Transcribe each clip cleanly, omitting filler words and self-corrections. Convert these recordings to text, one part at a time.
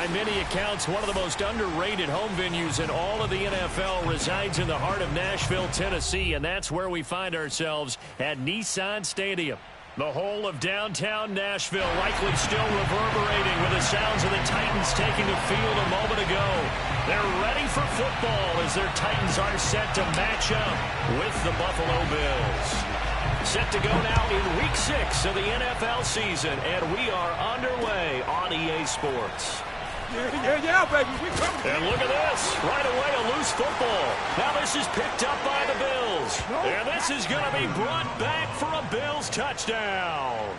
By many accounts, one of the most underrated home venues in all of the NFL resides in the heart of Nashville, Tennessee, and that's where we find ourselves at Nissan Stadium. The whole of downtown Nashville likely still reverberating with the sounds of the Titans taking the field a moment ago. They're ready for football as their Titans are set to match up with the Buffalo Bills. Set to go now in Week 6 of the NFL season, and we are underway on EA Sports. Yeah, baby, we coming. And look at this. Right away, a loose football. Now this is picked up by the Bills. And this is going to be brought back for a Bills touchdown.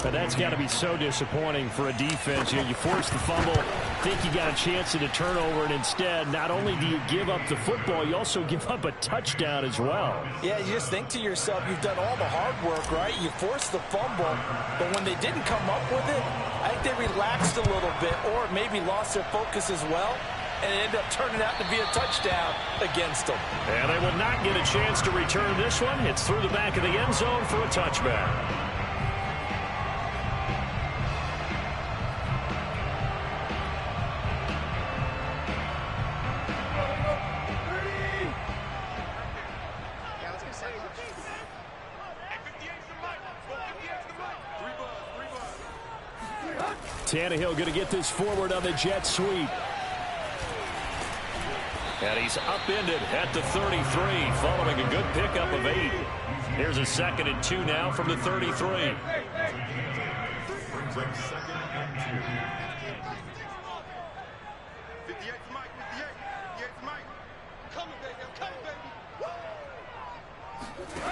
But that's got to be so disappointing for a defense. You know, you force the fumble, think you got a chance at a turnover, and instead, not only do you give up the football, you also give up a touchdown as well. Yeah, you just think to yourself, you've done all the hard work, right? You forced the fumble, but when they didn't come up with it, I think they relaxed a little bit or maybe lost their focus as well, and it ended up turning out to be a touchdown against them. And they will not get a chance to return this one. It's through the back of the end zone for a touchback. Tannehill going to get this forward on the jet sweep. And he's upended at the 33, following a good pickup of 8. Here's a 2nd and 2 now from the 33. Brings up 2nd and 2. 58 for Mike, 58. 58 for Mike. Coming, baby, I'm coming, baby.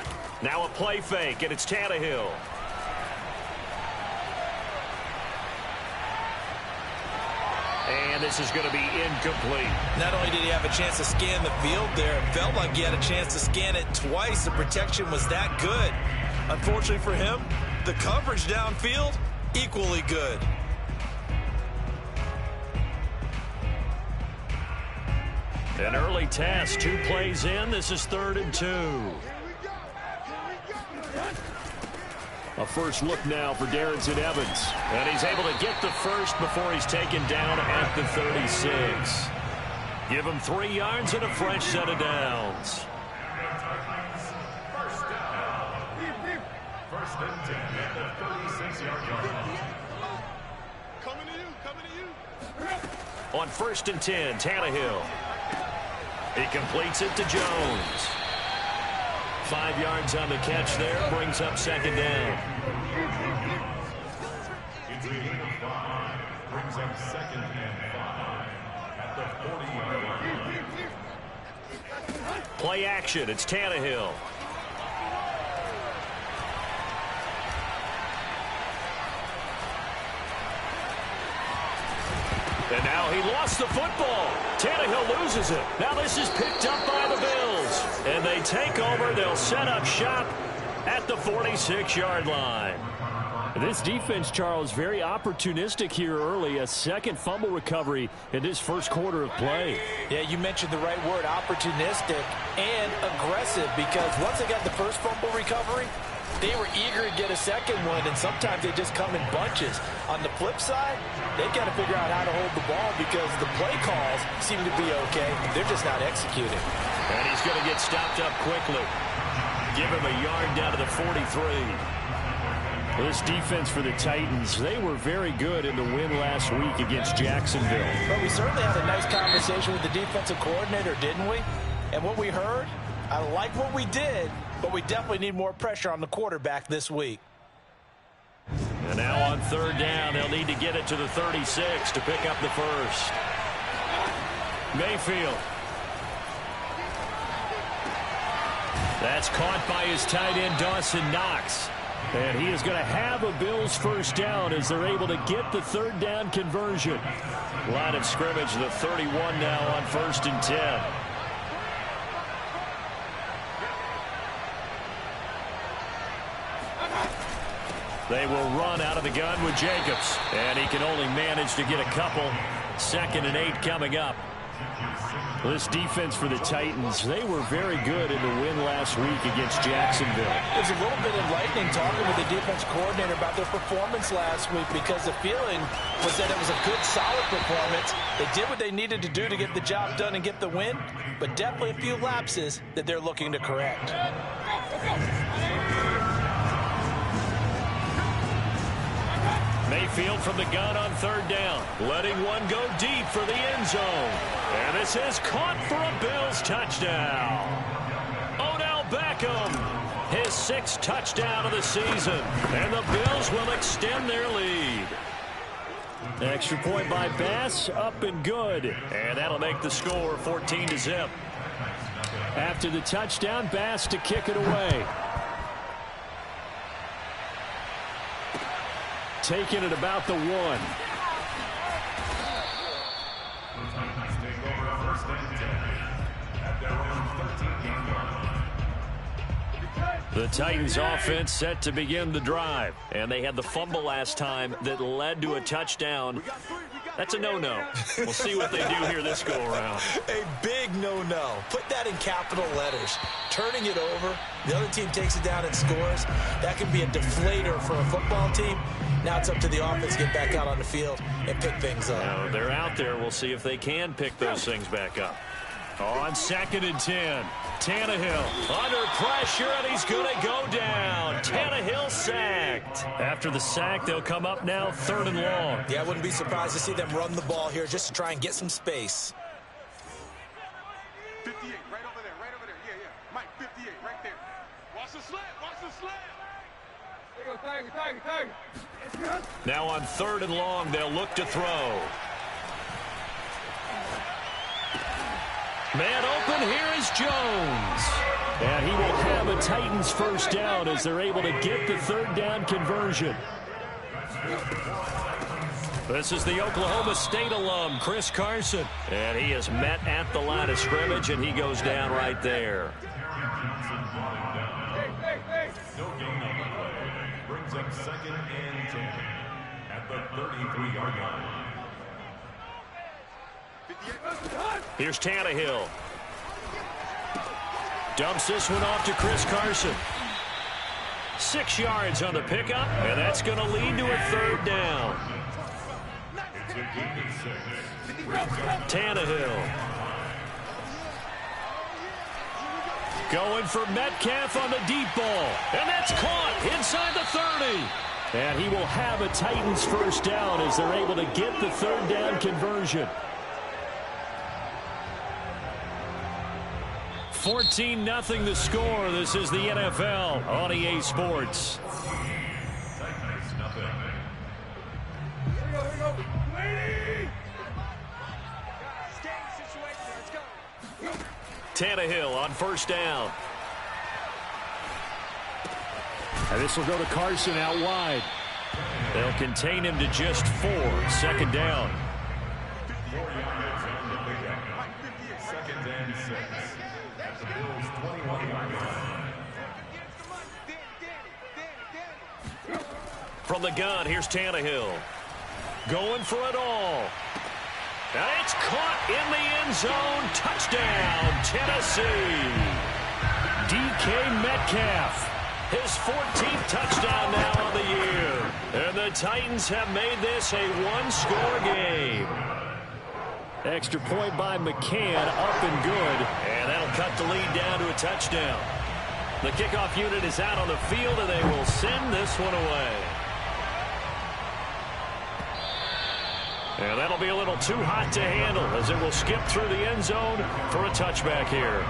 Now a play fake, and it's Tannehill. And this is going to be incomplete. Not only did he have a chance to scan the field there, it felt like he had a chance to scan it twice. The protection was that good. Unfortunately for him, the coverage downfield, equally good. An early task, 2 plays in. This is 3rd and 2. A first look now for Darrington Evans. And he's able to get the first before he's taken down at the 36. Give him 3 yards and a fresh set of downs. First and 10 at the 36-yard line. Coming to you. On 1st and 10, Tannehill. He completes it to Jones. 5 yards on the catch there, brings up 2nd down. It's a gain of 5, brings up 2nd and 5 at the 40-yard line. Play action, it's Tannehill. And now he lost the football. Tannehill loses it. Now this is picked up by the Bills. And they take over. They'll set up shop at the 46-yard line. This defense, Charles, very opportunistic here early. A 2nd fumble recovery in this first quarter of play. Yeah, you mentioned the right word, opportunistic and aggressive, because once they got the first fumble recovery, they were eager to get a 2nd one, and sometimes they just come in bunches. On the flip side, they've got to figure out how to hold the ball because the play calls seem to be okay. They're just not executing. And he's going to get stopped up quickly. Give him a yard down to the 43. This defense for the Titans, they were very good in the win last week against Jacksonville. But we certainly had a nice conversation with the defensive coordinator, didn't we? And what we heard, I like what we did, but we definitely need more pressure on the quarterback this week. And now on 3rd down, they'll need to get it to the 36 to pick up the first. Mayfield. That's caught by his tight end, Dawson Knox. And he is going to have a Bills first down as they're able to get the 3rd down conversion. Line of scrimmage, the 31 now on 1st and 10. They will run out of the gun with Jacobs. And he can only manage to get a couple. 2nd and 8 coming up. This defense for the Titans, they were very good in the win last week against Jacksonville. It was a little bit enlightening talking with the defense coordinator about their performance last week, because the feeling was that it was a good, solid performance. They did what they needed to do to get the job done and get the win, but definitely a few lapses that they're looking to correct. Mayfield from the gun on third down, letting one go deep for the end zone. And this is caught for a Bills touchdown. Odell Beckham, his 6th touchdown of the season. And the Bills will extend their lead. Extra point by Bass, up and good. And that'll make the score 14-0. After the touchdown, Bass to kick it away. Taking it about the 1. The Titans offense set to begin the drive. And they had the fumble last time that led to a touchdown. That's a no-no. We'll see what they do here this go-around. A big no-no. Put that in capital letters. Turning it over, the other team takes it down and scores. That can be a deflator for a football team. Now it's up to the offense to get back out on the field and pick things up. Now, they're out there. We'll see if they can pick those things back up. On 2nd and 10, Tannehill under pressure, and he's going to go down. Tannehill sacked. After the sack, they'll come up now 3rd and long. Yeah, I wouldn't be surprised to see them run the ball here just to try and get some space. 58, right over there, right over there. Yeah, yeah. Mike, 58, right there. Watch the slant, watch the slant. There you go, Tiger. Now on 3rd and long, they'll look to throw. Man open, here is Jones. And he will have a Titans first down as they're able to get the 3rd down conversion. This is the Oklahoma State alum, Chris Carson. And he is met at the line of scrimmage, and he goes down right there. No gain on the play. Brings up 2nd and 10 at the 33-yard line. Here's Tannehill. Dumps this one off to Chris Carson. 6 yards on the pickup, and that's going to lead to a 3rd down. Tannehill. Going for Metcalf on the deep ball. And that's caught inside the 30. And he will have a Titans first down as they're able to get the 3rd down conversion. 14-0 the score. This is the NFL on EA Sports. Tannehill on first down. And this will go to Carson out wide. They'll contain him to just 4. 2nd down. 2nd and 6. At the Bills' 21-yard line. From the gun, here's Tannehill. Going for it all. And it's caught in the end zone. Touchdown, Tennessee. DK Metcalf. His 14th touchdown now on the year. And the Titans have made this a 1-score game. Extra point by McCann, up and good. And that'll cut the lead down to a touchdown. The kickoff unit is out on the field, and they will send this one away. And that'll be a little too hot to handle as it will skip through the end zone for a touchback here.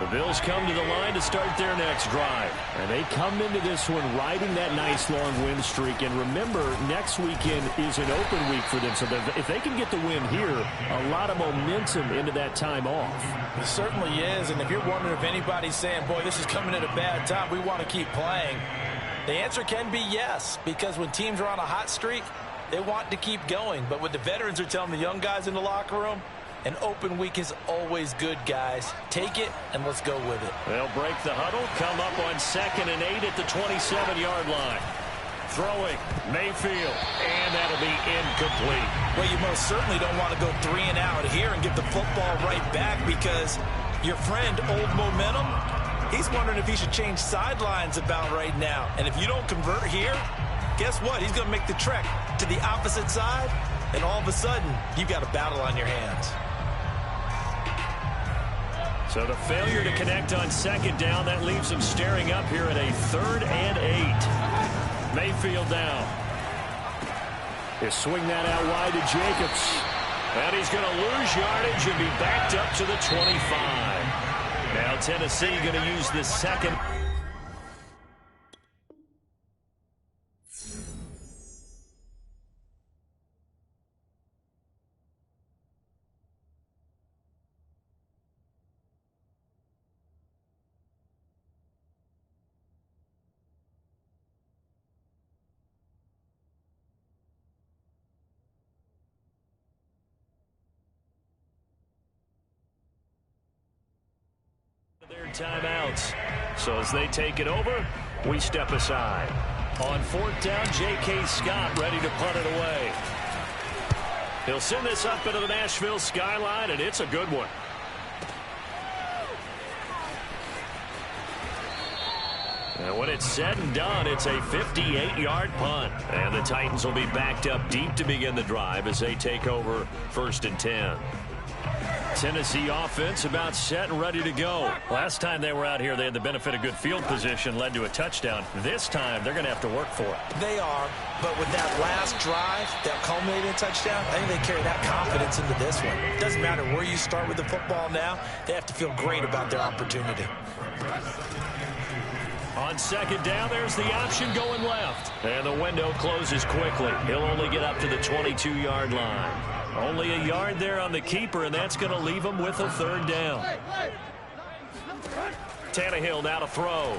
The Bills come to the line to start their next drive. And they come into this one riding that nice long win streak. And remember, next weekend is an open week for them. So if they can get the win here, a lot of momentum into that time off. It certainly is. And if you're wondering if anybody's saying, boy, this is coming at a bad time, we want to keep playing, the answer can be yes. Because when teams are on a hot streak, they want to keep going. But what the veterans are telling the young guys in the locker room, an open week is always good, guys. Take it, and let's go with it. They'll break the huddle, come up on 2nd and 8 at the 27-yard line. Throwing, Mayfield, and that'll be incomplete. Well, you most certainly don't want to go 3 and out here and give the football right back, because your friend, Old Momentum, he's wondering if he should change sidelines about right now. And if you don't convert here, guess what? He's going to make the trek to the opposite side, and all of a sudden, you've got a battle on your hands. So the failure to connect on second down, that leaves him staring up here at a 3rd and 8. Mayfield down. He'll swing that out wide to Jacobs. And he's going to lose yardage and be backed up to the 25. Now Tennessee going to use the second. Their timeouts. So as they take it over, we step aside. On 4th down, J.K. Scott ready to punt it away. He'll send this up into the Nashville skyline, and it's a good one. And when it's said and done, it's a 58-yard punt. And the Titans will be backed up deep to begin the drive as they take over 1st and 10. Tennessee offense about set and ready to go. Last time they were out here, they had the benefit of good field position, led to a touchdown. This time, they're going to have to work for it. They are, but with that last drive that culminated in a touchdown, I think they carry that confidence into this one. It doesn't matter where you start with the football now. They have to feel great about their opportunity. On second down, there's the option going left. And the window closes quickly. He'll only get up to the 22-yard line. Only a yard there on the keeper, and that's going to leave him with a 3rd down. Tannehill now to throw.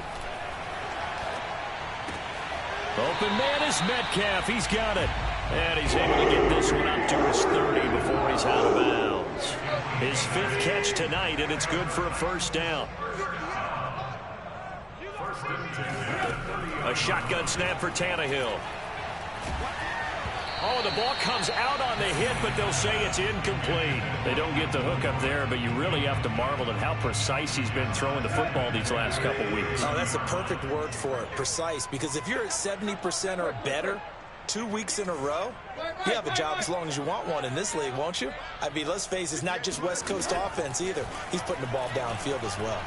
Open man is Metcalf. He's got it. And he's able to get this one up to his 30 before he's out of bounds. His 5th catch tonight, and it's good for a 1st down. A shotgun snap for Tannehill. Oh, the ball comes out on the hit, but they'll say it's incomplete. They don't get the hook up there, but you really have to marvel at how precise he's been throwing the football these last couple weeks. Oh, that's the perfect word for it, precise, because if you're at 70% or better 2 weeks in a row, you have a job as long as you want one in this league, won't you? I mean, let's face it, it's not just West Coast offense either. He's putting the ball downfield as well.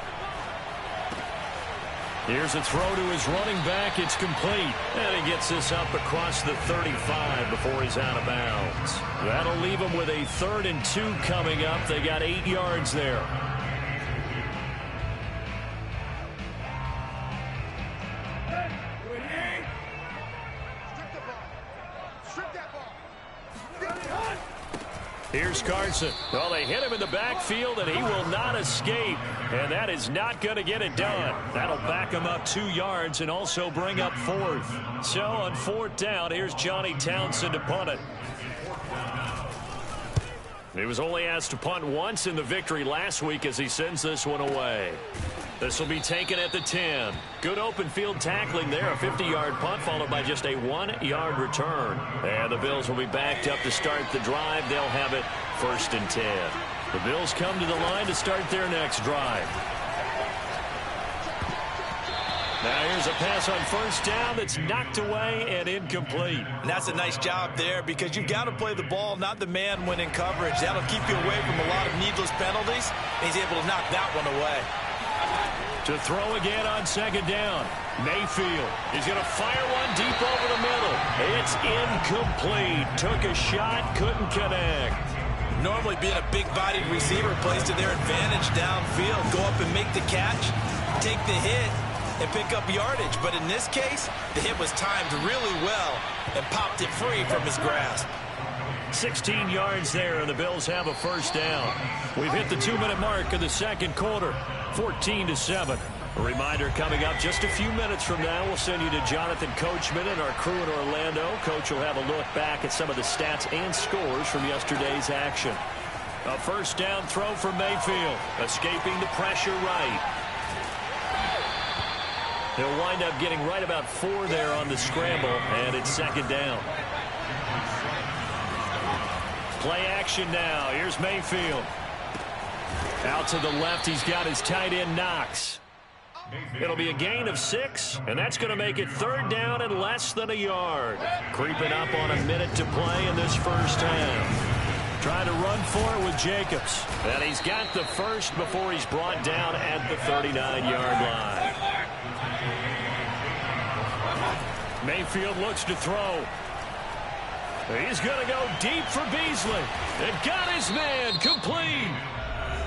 Here's a throw to his running back. It's complete. And he gets this up across the 35 before he's out of bounds. That'll leave him with a 3rd and 2 coming up. They got 8 yards there. Here's Carson. Well, they hit him in the backfield, and he will not escape. And that is not going to get it done. That'll back him up 2 yards and also bring up 4th. So on 4th down, here's Johnny Townsend to punt it. He was only asked to punt once in the victory last week as he sends this one away. This will be taken at the 10. Good open field tackling there. A 50-yard punt followed by just a 1-yard return. And the Bills will be backed up to start the drive. They'll have it 1st and 10. The Bills come to the line to start their next drive. Now here's a pass on 1st down that's knocked away and incomplete. And that's a nice job there, because you've got to play the ball, not the man when in coverage. That'll keep you away from a lot of needless penalties. And he's able to knock that one away. To throw again on 2nd down. Mayfield is going to fire one deep over the middle. It's incomplete. Took a shot, couldn't connect. Normally being a big-bodied receiver plays to their advantage downfield. Go up and make the catch, take the hit, and pick up yardage. But in this case, the hit was timed really well and popped it free from his grasp. 16 yards there, and the Bills have a 1st down. We've hit the 2-minute mark of the 2nd quarter, 14-7. A reminder coming up just a few minutes from now. We'll send you to Jonathan Coachman and our crew in Orlando. Coach will have a look back at some of the stats and scores from yesterday's action. A 1st down throw for Mayfield, escaping the pressure right. He'll wind up getting right about 4 there on the scramble, and it's second down. Play action now. Here's Mayfield. Out to the left, he's got his tight end Knox. It'll be a gain of 6, and that's going to make it third down and less than a yard. Creeping up on a minute to play in this first half. Trying to run for it with Jacobs. And he's got the first before he's brought down at the 39-yard line. Mayfield looks to throw. He's going to go deep for Beasley. And got his man complete.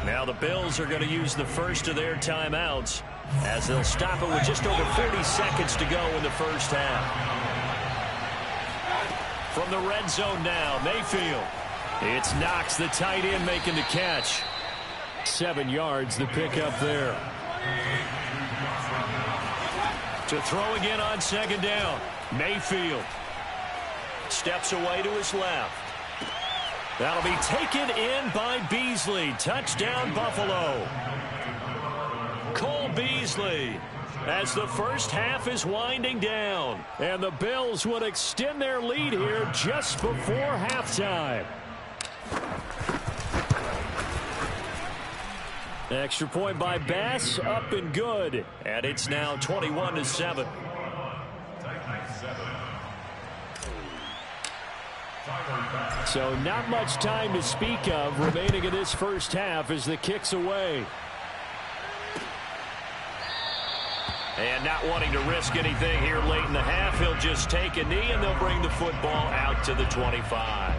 Now the Bills are going to use the first of their timeouts as they'll stop it with just over 40 seconds to go in the first half. From the red zone now, Mayfield. It's Knox, the tight end, making the catch. 7 yards, the pickup there. To throw again on second down. Mayfield steps away to his left. That'll be taken in by Beasley. Touchdown, Buffalo. Cole Beasley as the first half is winding down. And the Bills would extend their lead here just before halftime. Extra point by Bass, up and good. And it's now 21-7. So not much time to speak of remaining in this first half as the kick's away. And not wanting to risk anything here late in the half, he'll just take a knee and they'll bring the football out to the 25.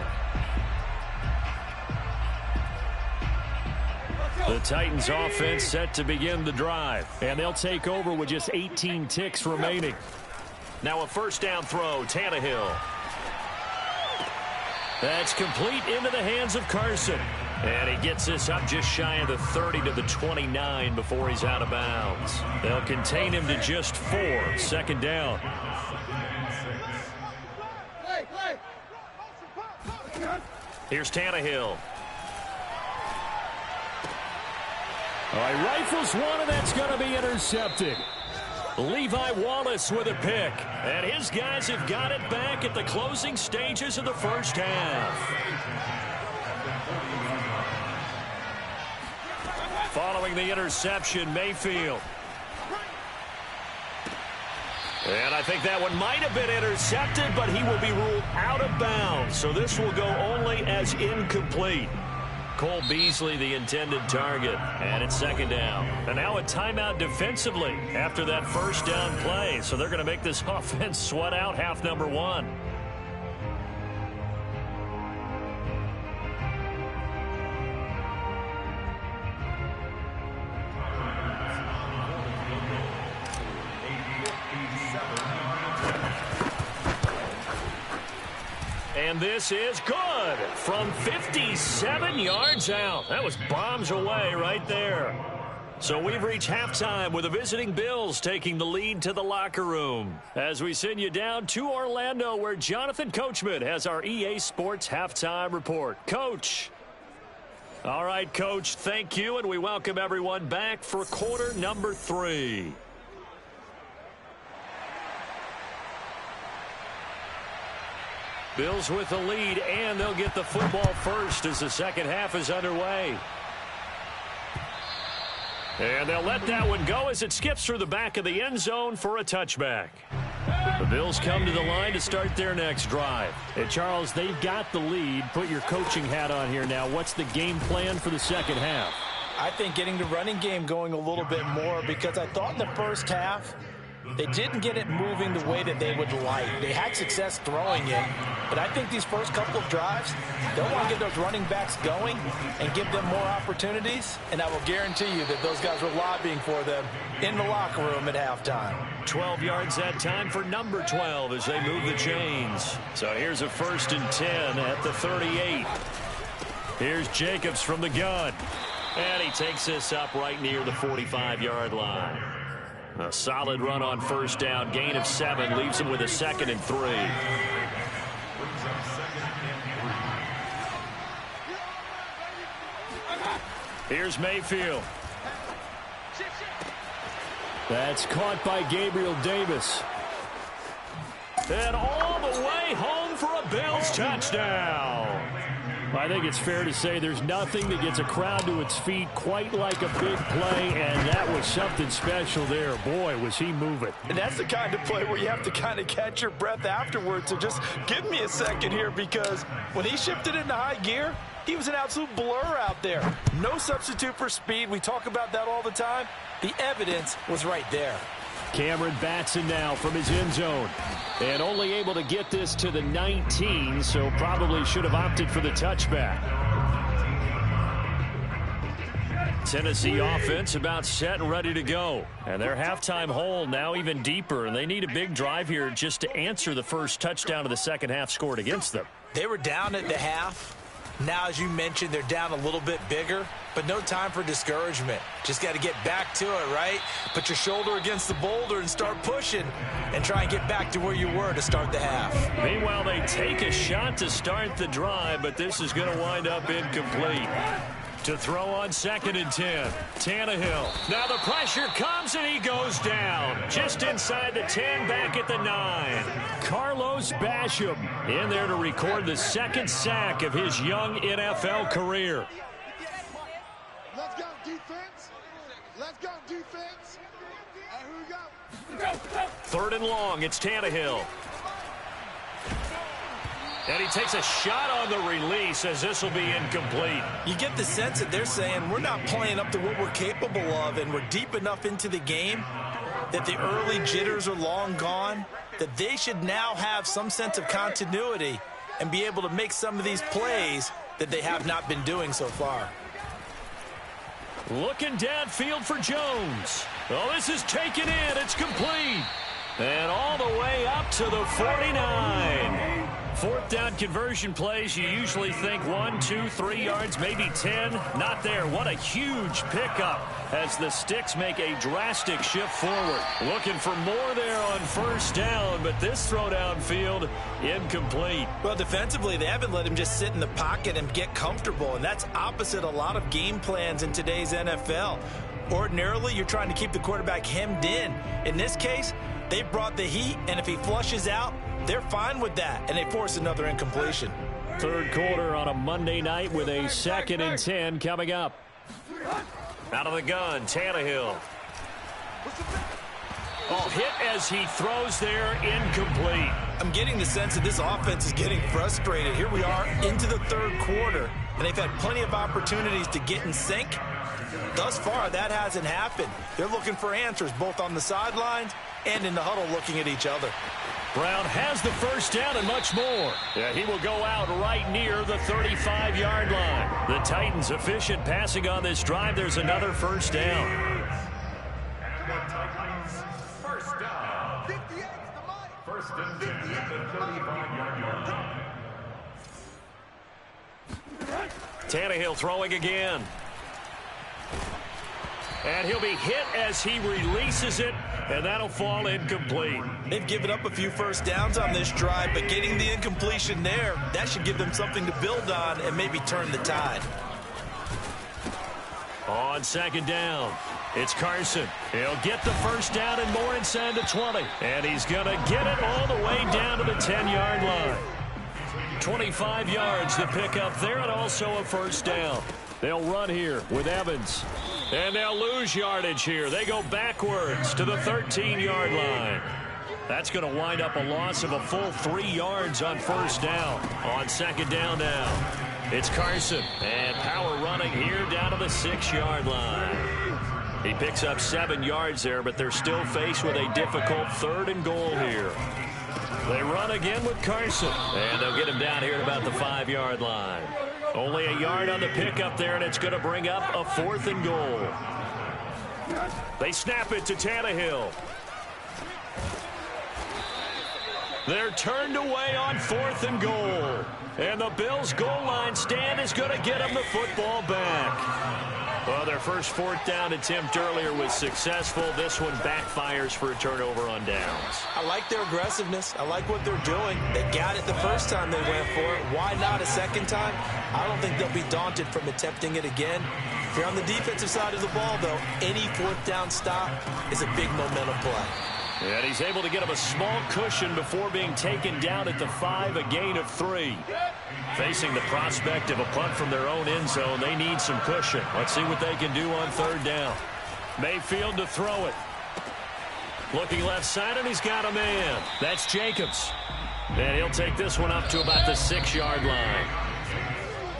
The Titans offense set to begin the drive, and they'll take over with just 18 ticks remaining. Now a first down throw, Tannehill. That's complete into the hands of Carson. And he gets this up just shy of the 30 to the 29 before he's out of bounds. They'll contain him to just 4. Second down. Here's Tannehill. All right, rifles one, and that's going to be intercepted. Levi Wallace with a pick. And his guys have got it back at the closing stages of the first half. Following the interception, Mayfield. And I think that one might have been intercepted, but he will be ruled out of bounds. So this will go only as incomplete. Cole Beasley, the intended target, and it's second down. And now a timeout defensively after that first down play. So they're going to make this offense sweat out half number 1. And this is good from 57 yards out. That was bombs away right there. So we've reached halftime with the visiting Bills taking the lead to the locker room. As we send you down to Orlando, where Jonathan Coachman has our EA Sports halftime report. Coach. All right, Coach, thank you, and we welcome everyone back for quarter number 3. Bills with the lead, and they'll get the football first as the second half is underway. And they'll let that one go as it skips through the back of the end zone for a touchback. The Bills come to the line to start their next drive. Hey, Charles, they've got the lead. Put your coaching hat on here now. What's the game plan for the second half? I think getting the running game going a little bit more, because I thought in the first half they didn't get it moving the way that they would like. They had success throwing it, but I think these first couple of drives, they'll want to get those running backs going and give them more opportunities, and I will guarantee you that those guys were lobbying for them in the locker room at halftime. 12 yards that time for number 12 as they move the chains. So here's a 1st and 10 at the 38. Here's Jacobs from the gun, and he takes this up right near the 45-yard line. A solid run on first down, gain of 7, leaves him with a 2nd and 3. Here's Mayfield. That's caught by Gabriel Davis. And all the way home for a Bills touchdown. I think it's fair to say there's nothing that gets a crowd to its feet quite like a big play, and that was something special there. Boy, was he moving. And that's the kind of play where you have to kind of catch your breath afterwards. So just give me a second here, because when he shifted into high gear, he was an absolute blur out there. No substitute for speed. We talk about that all the time. The evidence was right there. Cameron Batson now from his end zone. And only able to get this to the 19, so probably should have opted for the touchback. Tennessee offense about set and ready to go. And their halftime hole now even deeper, and they need a big drive here just to answer the first touchdown of the second half scored against them. They were down at the half. Now, as you mentioned, they're down a little bit bigger, but no time for discouragement. Just got to get back to it, right? Put your shoulder against the boulder and start pushing and try and get back to where you were to start the half. Meanwhile, they take a shot to start the drive, but this is going to wind up incomplete. To throw on 2nd and 10. Tannehill. Now the pressure comes and he goes down. Just inside the 10, back at the 9. Carlos Basham in there to record the second sack of his young NFL career. Let's go, defense. Let's go, defense. And here we go. 3rd and long, it's Tannehill. And he takes a shot on the release as this will be incomplete. You get the sense that they're saying we're not playing up to what we're capable of, and we're deep enough into the game that the early jitters are long gone, that they should now have some sense of continuity and be able to make some of these plays that they have not been doing so far. Looking downfield for Jones. Oh, this is taken in. It's complete. And all the way up to the 49. 4th down conversion plays, you usually think 1, 2, 3 yards, maybe 10. Not there. What a huge pickup as the Sticks make a drastic shift forward. Looking for more there on 1st down, but this throw downfield incomplete. Well, defensively, they haven't let him just sit in the pocket and get comfortable, and that's opposite a lot of game plans in today's NFL. Ordinarily, you're trying to keep the quarterback hemmed in. In this case, they brought the heat, and if he flushes out, they're fine with that, and they force another incompletion. 3rd quarter on a Monday night with a 2nd and 10 coming up. Out of the gun, Tannehill. Oh, hit as he throws there, incomplete. I'm getting the sense that this offense is getting frustrated. Here we are into the 3rd quarter, and they've had plenty of opportunities to get in sync. Thus far, that hasn't happened. They're looking for answers both on the sidelines and in the huddle looking at each other. Brown has the 1st down and much more. Yeah, he will go out right near the 35-yard line. The Titans efficient passing on this drive. There's another 1st down. And the Titans, 1st down. 1st and 10 at the 35-yard line. Tannehill throwing again. And he'll be hit as he releases it, and that'll fall incomplete. They've given up a few 1st downs on this drive, but getting the incompletion there, that should give them something to build on and maybe turn the tide. On 2nd down, it's Carson. He'll get the 1st down and more inside the 20. And he's going to get it all the way down to the 10-yard line. 25 yards to pick up there, and also a 1st down. They'll run here with Evans. And they'll lose yardage here. They go backwards to the 13-yard line. That's going to wind up a loss of a full 3 yards on 1st down. On 2nd down now, it's Carson. And power running here down to the 6-yard line. He picks up 7 yards there, but they're still faced with a difficult 3rd and goal here. They run again with Carson. And they'll get him down here at about the 5-yard line. Only a yard on the pickup there, and it's going to bring up a 4th and goal. They snap it to Tannehill. They're turned away on 4th and goal. And the Bills' goal line stand is going to get him the football back. Well, their first fourth down attempt earlier was successful. This one backfires for a turnover on downs. I like their aggressiveness. I like what they're doing. They got it the first time they went for it. Why not a second time? I don't think they'll be daunted from attempting it again. If you're on the defensive side of the ball, though, any fourth down stop is a big momentum play. And he's able to get him a small cushion before being taken down at the 5, a gain of 3. Facing the prospect of a punt from their own end zone, they need some cushion. Let's see what they can do on third down. Mayfield to throw it. Looking left side, and he's got a man. That's Jacobs. And he'll take this one up to about the 6-yard line.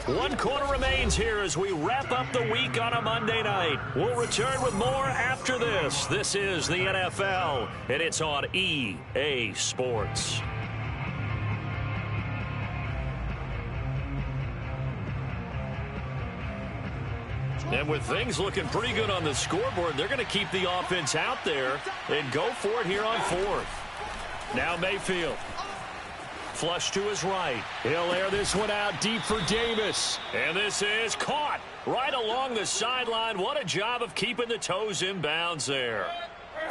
1 quarter remains here as we wrap up the week on a Monday night. We'll return with more after this. This is the NFL, and it's on EA Sports. And with things looking pretty good on the scoreboard, they're going to keep the offense out there and go for it here on fourth. Now Mayfield. Flush to his right. He'll air this one out deep for Davis. And this is caught right along the sideline. What a job of keeping the toes in bounds there.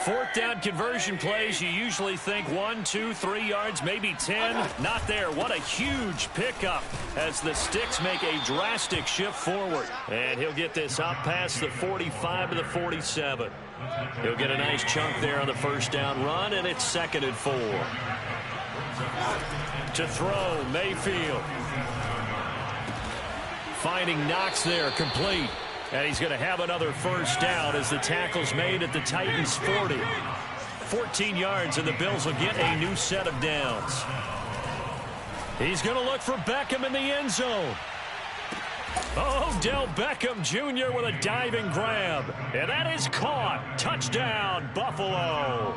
Fourth down conversion plays, you usually think 1, 2, 3 yards, maybe 10. Not there. What a huge pickup as the sticks make a drastic shift forward. And he'll get this up past the 45 to the 47. He'll get a nice chunk there on the first down run, and it's 2nd and 4. To throw, Mayfield. Finding Knox there, complete. And he's going to have another first down as the tackle's made at the Titans' 40. 14 yards, and the Bills will get a new set of downs. He's going to look for Beckham in the end zone. Oh, Odell Beckham Jr. with a diving grab. And that is caught. Touchdown, Buffalo.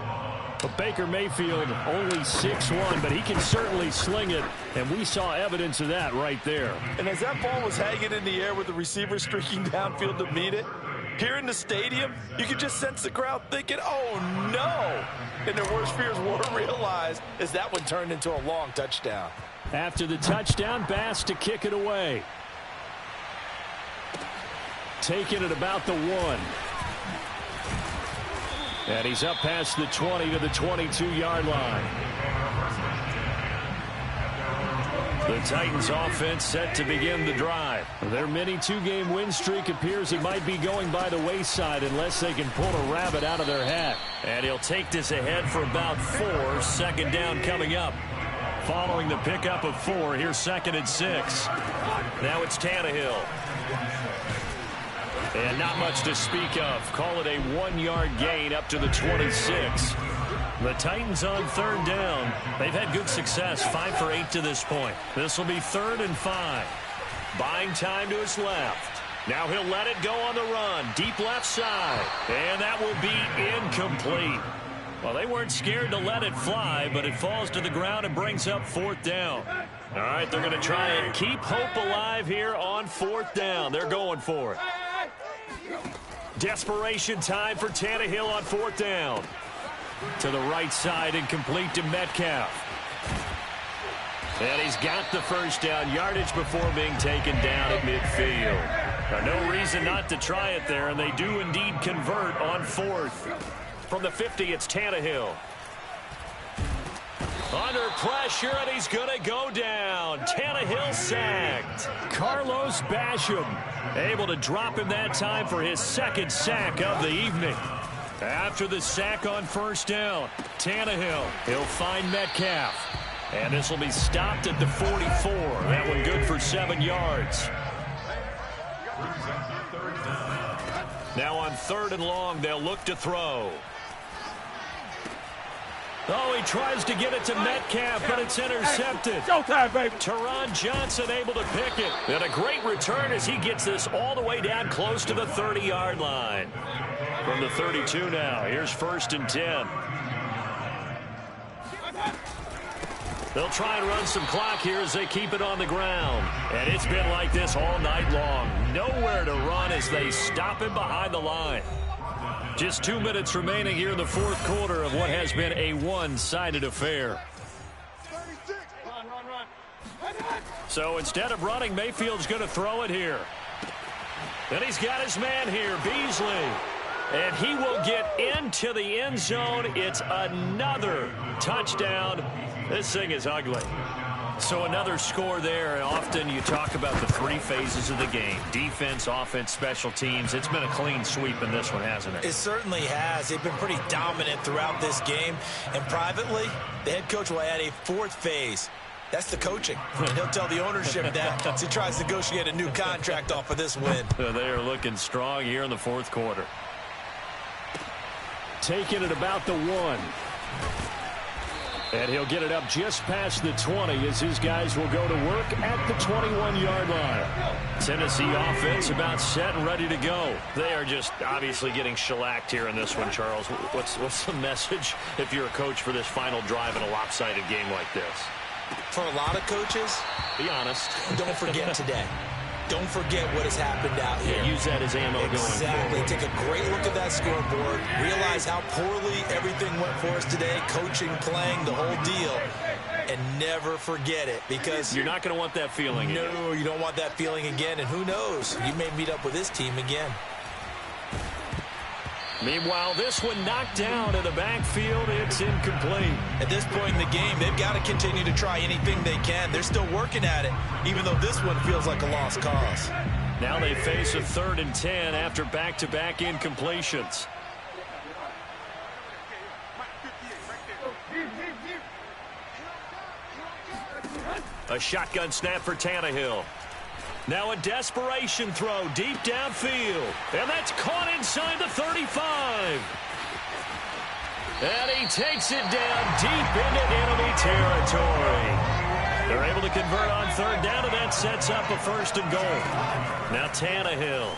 But Baker Mayfield only 6'1", but he can certainly sling it, and we saw evidence of that right there. And as that ball was hanging in the air with the receiver streaking downfield to meet it, here in the stadium, you could just sense the crowd thinking, oh, no. And their worst fears were realized as that one turned into a long touchdown. After the touchdown, Bass to kick it away. Taking it about the 1. And he's up past the 20 to the 22-yard line. The Titans offense set to begin the drive. Their mini 2-game win streak appears it might be going by the wayside unless they can pull a rabbit out of their hat. And he'll take this ahead for about 4. 2nd down coming up. Following the pickup of 4, here's 2nd and 6. Now it's Tannehill. And not much to speak of. Call it a 1-yard gain up to the 26. The Titans on third down. They've had good success, 5 for 8 to this point. This will be 3rd and 5. Buying time to his left. Now he'll let it go on the run. Deep left side. And that will be incomplete. Well, they weren't scared to let it fly, but it falls to the ground and brings up 4th down. All right, they're going to try and keep hope alive here on 4th down. They're going for it. Desperation time for Tannehill on 4th down. To the right side and complete to Metcalf. And he's got the first down, yardage before being taken down at midfield. Now, no reason not to try it there, and they do indeed convert on 4th. From the 50, it's Tannehill. Under pressure, and he's going to go down. Tannehill sacked. Carlos Basham able to drop him that time for his 2nd sack of the evening. After the sack on first down, Tannehill, he'll find Metcalf. And this will be stopped at the 44. That one good for 7 yards. Now on 3rd and long, they'll look to throw. Oh, he tries to get it to Metcalf, but it's intercepted. Showtime, baby. Teron Johnson able to pick it. And a great return as he gets this all the way down close to the 30-yard line. From the 32 now, here's 1st and 10. They'll try and run some clock here as they keep it on the ground. And it's been like this all night long. Nowhere to run as they stop him behind the line. Just 2 minutes remaining here in the 4th quarter of what has been a one-sided affair. So instead of running, Mayfield's going to throw it here. And he's got his man here, Beasley. And he will get into the end zone. It's another touchdown. This thing is ugly. So another score there, and often you talk about the three phases of the game. Defense, offense, special teams. It's been a clean sweep in this one, hasn't it? It certainly has. They've been pretty dominant throughout this game. And privately, the head coach will add a fourth phase. That's the coaching. And he'll tell the ownership that as he tries to negotiate a new contract off of this win. They are looking strong here in the fourth quarter. Taking it about the 1. And he'll get it up just past the 20 as his guys will go to work at the 21-yard line. Tennessee offense about set and ready to go. They are just obviously getting shellacked here in this one, Charles. What's the message if you're a coach for this final drive in a lopsided game like this? For a lot of coaches, be honest. Don't forget today. Don't forget what has happened out here. Yeah, use that as ammo going forward. Exactly. Take a great look at that scoreboard. Realize how poorly everything went for us today. Coaching, playing, the whole deal. And never forget it, because you're not going to want that feeling again. No, you don't want that feeling again. And who knows? You may meet up with this team again. Meanwhile, this one knocked down in the backfield. It's incomplete. At this point in the game, they've got to continue to try anything they can. They're still working at it, even though this one feels like a lost cause. Now they face a 3rd and 10 after back-to-back incompletions. A shotgun snap for Tannehill. Now a desperation throw deep downfield. And that's caught inside the 35. And he takes it down deep into enemy territory. They're able to convert on 3rd down, and that sets up a 1st and goal. Now Tannehill.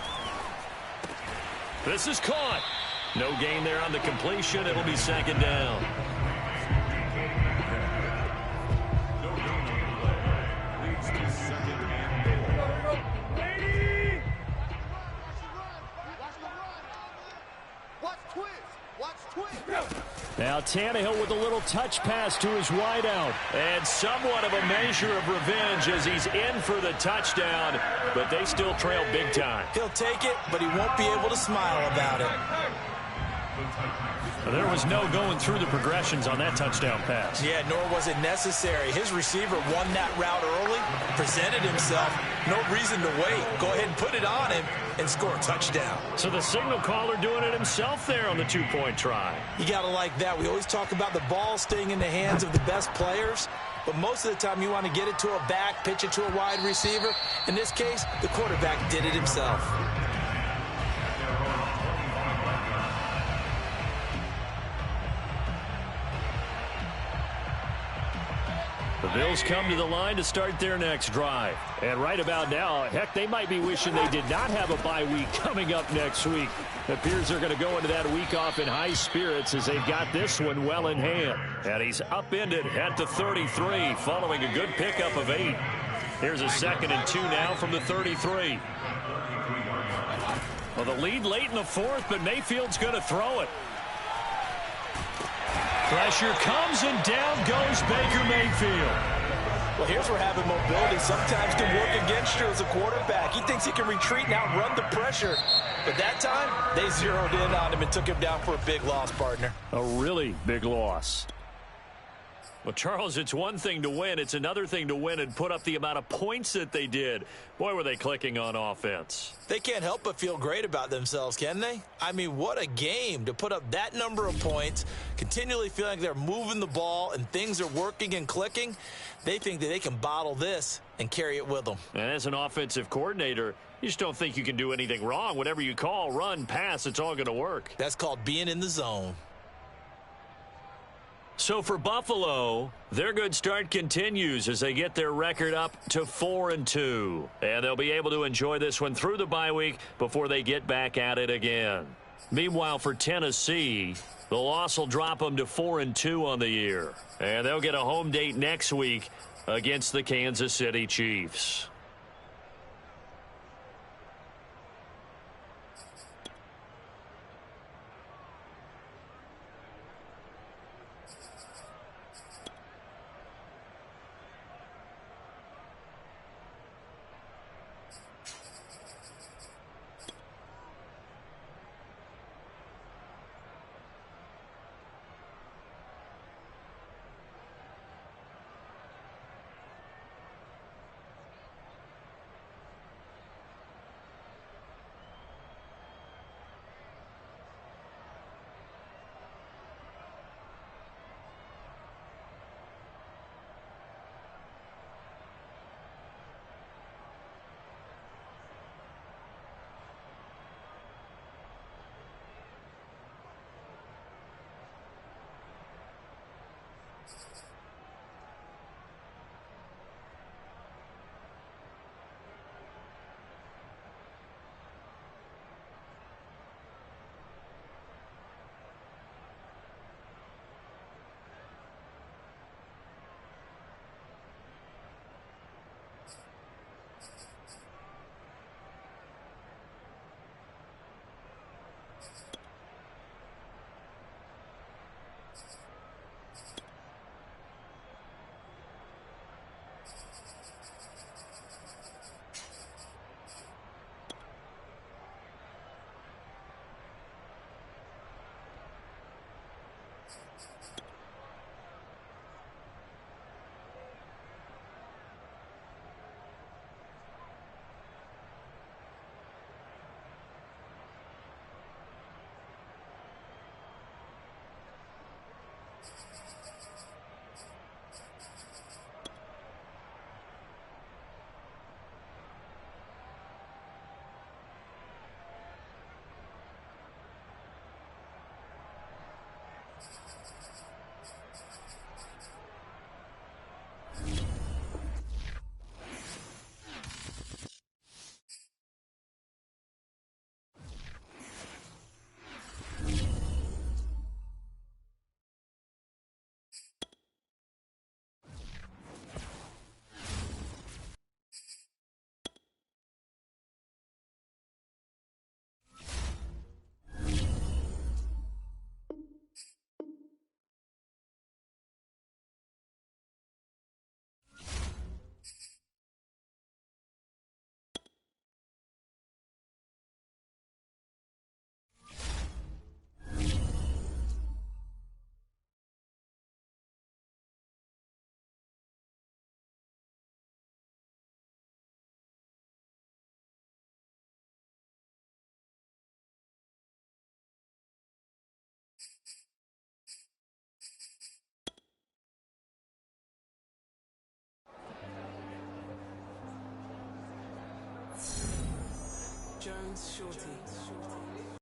This is caught. No gain there on the completion. It'll be 2nd down. Now Tannehill with a little touch pass to his wideout. And somewhat of a measure of revenge as he's in for the touchdown. But they still trail big time. He'll take it, but he won't be able to smile about it. There was no going through the progressions on that touchdown pass. Yeah, nor was it necessary. His receiver won that route early, presented himself. No reason to wait. Go ahead and put it on him and score a touchdown. So the signal caller doing it himself there on the 2-point try. You got to like that. We always talk about the ball staying in the hands of the best players, but most of the time you want to get it to a back, pitch it to a wide receiver. In this case, the quarterback did it himself. The Bills come to the line to start their next drive. And right about now, heck, they might be wishing they did not have a bye week coming up next week. It appears they're going to go into that week off in high spirits as they've got this one well in hand. And he's upended at the 33 following a good pickup of 8. Here's a 2nd and 2 now from the 33. Well, the lead late in the 4th, but Mayfield's going to throw it. Pressure comes, and down goes Baker Mayfield. Well, here's where having mobility sometimes can work against you as a quarterback. He thinks he can retreat and outrun the pressure. But that time, they zeroed in on him and took him down for a big loss, partner. A really big loss. Well, Charles, it's one thing to win. It's another thing to win and put up the amount of points that they did. Boy, were they clicking on offense. They can't help but feel great about themselves, can they? I mean, what a game to put up that number of points, continually feeling like they're moving the ball and things are working and clicking. They think that they can bottle this and carry it with them. And as an offensive coordinator, you just don't think you can do anything wrong. Whatever you call, run, pass, it's all going to work. That's called being in the zone. So for Buffalo, their good start continues as they get their record up to 4-2. And they'll be able to enjoy this one through the bye week before they get back at it again. Meanwhile, for Tennessee, the loss will drop them to 4-2 on the year. And they'll get a home date next week against the Kansas City Chiefs. Jones Shorty.